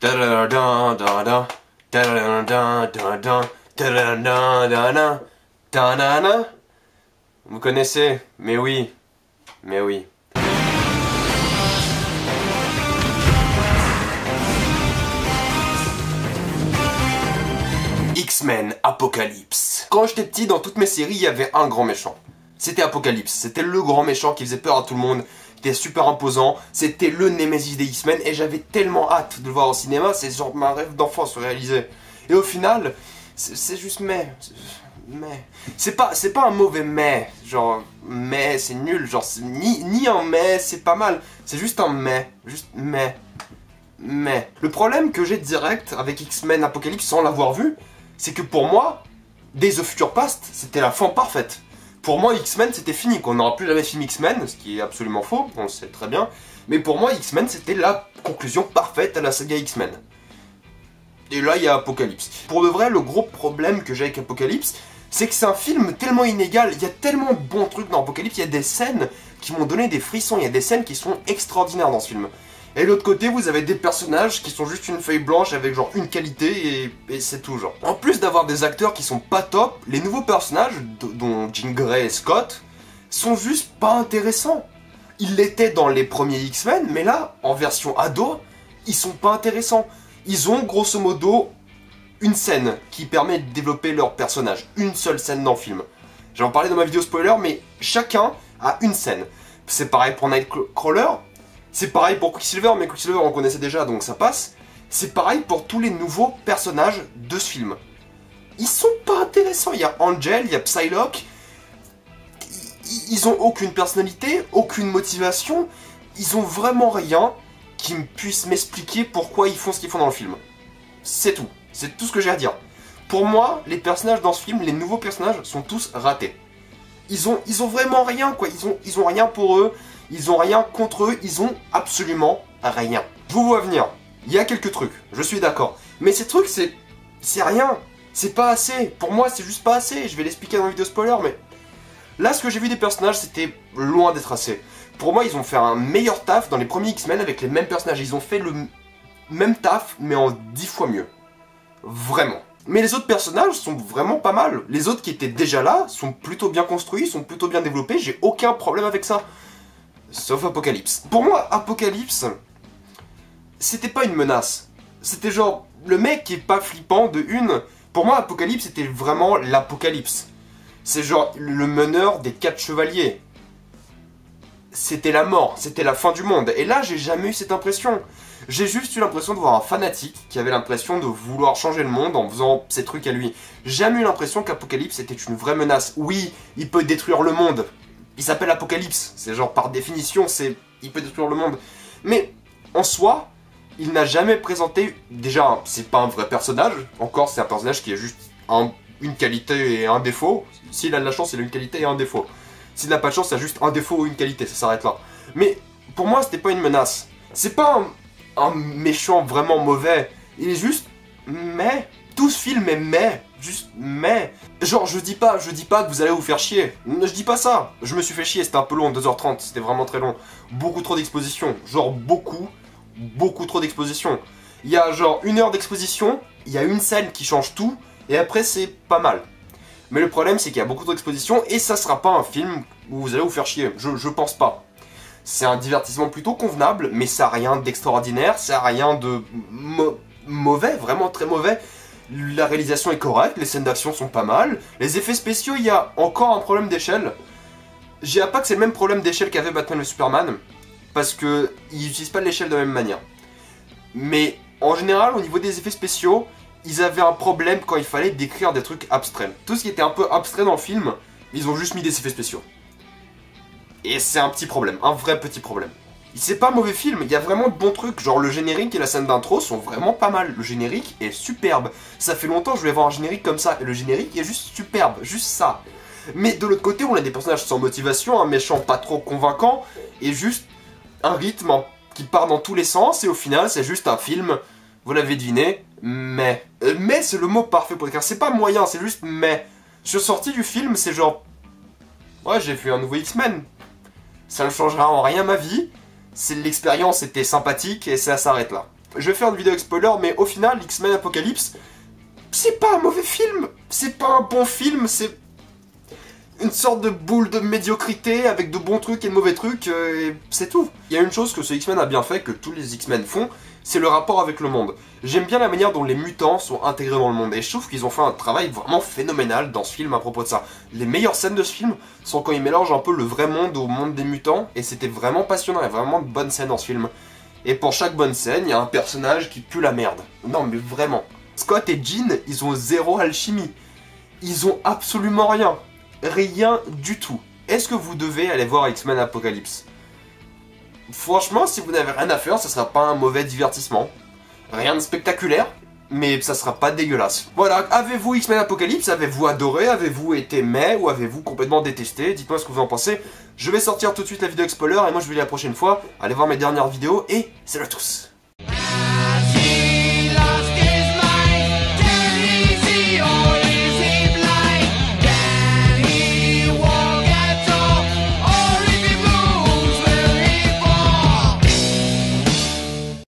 Ta-da-da-da-da, ta-da-da-da-da-da, ta-da-da-da-da, ta-da-da. Vous connaissez? Mais oui. Mais oui. X-Men Apocalypse. Quand j'étais petit, dans toutes mes séries, il y avait un grand méchant. C'était Apocalypse. C'était le grand méchant qui faisait peur à tout le monde, qui était super imposant. C'était le Némésis des X-Men et j'avais tellement hâte de le voir au cinéma. C'est genre ma rêve d'enfant se réaliser. Et au final, c'est juste mais. C'est pas un mauvais mais. Genre, mais c'est nul. Genre, ni un mais, c'est pas mal. C'est juste un mais. Juste mais. Mais. Le problème que j'ai direct avec X-Men Apocalypse sans l'avoir vu, c'est que pour moi, Days of Future Past, c'était la fin parfaite. Pour moi, X-Men, c'était fini, qu'on n'aura plus jamais de film X-Men, ce qui est absolument faux, on le sait très bien. Mais pour moi, X-Men, c'était la conclusion parfaite à la saga X-Men. Et là, il y a Apocalypse. Pour de vrai, le gros problème que j'ai avec Apocalypse, c'est que c'est un film tellement inégal, il y a tellement de bons trucs dans Apocalypse, il y a des scènes qui m'ont donné des frissons, il y a des scènes qui sont extraordinaires dans ce film. Et de l'autre côté, vous avez des personnages qui sont juste une feuille blanche avec genre une qualité et c'est tout genre. En plus d'avoir des acteurs qui sont pas top, les nouveaux personnages, dont Jean Grey et Scott, sont juste pas intéressants. Ils l'étaient dans les premiers X-Men, mais là, en version ado, ils sont pas intéressants. Ils ont grosso modo une scène qui permet de développer leur personnage. Une seule scène dans le film. J'en en parlais dans ma vidéo spoiler, mais chacun a une scène. C'est pareil pour Nightcrawler. C'est pareil pour Quicksilver, mais Quicksilver on connaissait déjà donc ça passe. C'est pareil pour tous les nouveaux personnages de ce film. Ils sont pas intéressants, il y a Angel, il y a Psylocke. Ils ont aucune personnalité, aucune motivation. Ils ont vraiment rien qui puisse m'expliquer pourquoi ils font ce qu'ils font dans le film. C'est tout. C'est tout ce que j'ai à dire. Pour moi, les personnages dans ce film, les nouveaux personnages sont tous ratés. Ils ont vraiment rien quoi, ils ont rien pour eux. Ils ont rien contre eux, ils ont absolument rien. Je vous vois venir, il y a quelques trucs, je suis d'accord. Mais ces trucs, c'est rien. C'est pas assez. Pour moi, c'est juste pas assez. Je vais l'expliquer dans la vidéo spoiler, mais... Là, ce que j'ai vu des personnages, c'était loin d'être assez. Pour moi, ils ont fait un meilleur taf dans les premiers X-Men avec les mêmes personnages. Ils ont fait le même taf, mais en 10 fois mieux. Vraiment. Mais les autres personnages sont vraiment pas mal. Les autres qui étaient déjà là sont plutôt bien construits, sont plutôt bien développés. J'ai aucun problème avec ça. Sauf Apocalypse. Pour moi, Apocalypse, c'était pas une menace. C'était genre, le mec qui est pas flippant de une. Pour moi, Apocalypse, c'était vraiment l'apocalypse. C'est genre le meneur des 4 chevaliers. C'était la mort, c'était la fin du monde. Et là, j'ai jamais eu cette impression. J'ai juste eu l'impression de voir un fanatique qui avait l'impression de vouloir changer le monde en faisant ses trucs à lui. J'ai jamais eu l'impression qu'Apocalypse était une vraie menace. Oui, il peut détruire le monde. Il s'appelle Apocalypse, c'est genre par définition, il peut détruire le monde. Mais en soi, il n'a jamais présenté, déjà, c'est pas un vrai personnage, encore c'est un personnage qui a juste une qualité et un défaut. S'il a de la chance, il a une qualité et un défaut. S'il n'a pas de chance, il a juste un défaut ou une qualité, ça s'arrête là. Mais pour moi, c'était pas une menace. C'est pas un méchant vraiment mauvais, il est juste mais. Tout ce film est mais, juste mais. Genre, je dis pas que vous allez vous faire chier. Je dis pas ça. Je me suis fait chier, c'était un peu long, 2h30, c'était vraiment très long. Beaucoup trop d'exposition. Genre, beaucoup trop d'exposition. Il y a genre 1 heure d'exposition, il y a une scène qui change tout, et après c'est pas mal. Mais le problème, c'est qu'il y a beaucoup trop d'exposition, et ça sera pas un film où vous allez vous faire chier. Je pense pas. C'est un divertissement plutôt convenable, mais ça a rien d'extraordinaire, ça a rien de mauvais, vraiment très mauvais. La réalisation est correcte, les scènes d'action sont pas mal. Les effets spéciaux, il y a encore un problème d'échelle. Je dirais pas que c'est le même problème d'échelle qu'avait Batman et Superman, parce que ils n'utilisent pas l'échelle de la même manière. Mais en général, au niveau des effets spéciaux, ils avaient un problème quand il fallait décrire des trucs abstraits. Tout ce qui était un peu abstrait dans le film, ils ont juste mis des effets spéciaux. Et c'est un petit problème, un vrai petit problème. C'est pas un mauvais film, il y a vraiment de bons trucs, genre le générique et la scène d'intro sont vraiment pas mal. Le générique est superbe. Ça fait longtemps que je voulais voir un générique comme ça, et le générique est juste superbe, juste ça. Mais de l'autre côté, on a des personnages sans motivation, un méchant pas trop convaincant, et juste un rythme qui part dans tous les sens, et au final, c'est juste un film, vous l'avez deviné, mais. Mais c'est le mot parfait pour décrire, c'est pas moyen, c'est juste mais. Je suis sorti du film, c'est genre... Ouais, j'ai vu un nouveau X-Men. Ça ne changera en rien ma vie. L'expérience était sympathique et ça s'arrête là. Je vais faire une vidéo avec spoiler, mais au final, X-Men Apocalypse, c'est pas un mauvais film, c'est pas un bon film, c'est une sorte de boule de médiocrité avec de bons trucs et de mauvais trucs, et c'est tout. Il y a une chose que ce X-Men a bien fait, que tous les X-Men font, c'est le rapport avec le monde. J'aime bien la manière dont les mutants sont intégrés dans le monde, et je trouve qu'ils ont fait un travail vraiment phénoménal dans ce film à propos de ça. Les meilleures scènes de ce film sont quand ils mélangent un peu le vrai monde au monde des mutants, et c'était vraiment passionnant, il y a vraiment de bonnes scènes dans ce film. Et pour chaque bonne scène, il y a un personnage qui pue la merde. Non mais vraiment. Scott et Jean, ils ont zéro alchimie. Ils ont absolument rien. Rien du tout. Est-ce que vous devez aller voir X-Men Apocalypse? Franchement, si vous n'avez rien à faire, ça sera pas un mauvais divertissement. Rien de spectaculaire, mais ça sera pas dégueulasse. Voilà, avez-vous X-Men Apocalypse? Avez-vous adoré? Avez-vous été mais? Ou avez-vous complètement détesté? Dites-moi ce que vous en pensez. Je vais sortir tout de suite la vidéo avec spoiler, et moi je vous dis à la prochaine fois. Allez voir mes dernières vidéos, et salut à tous!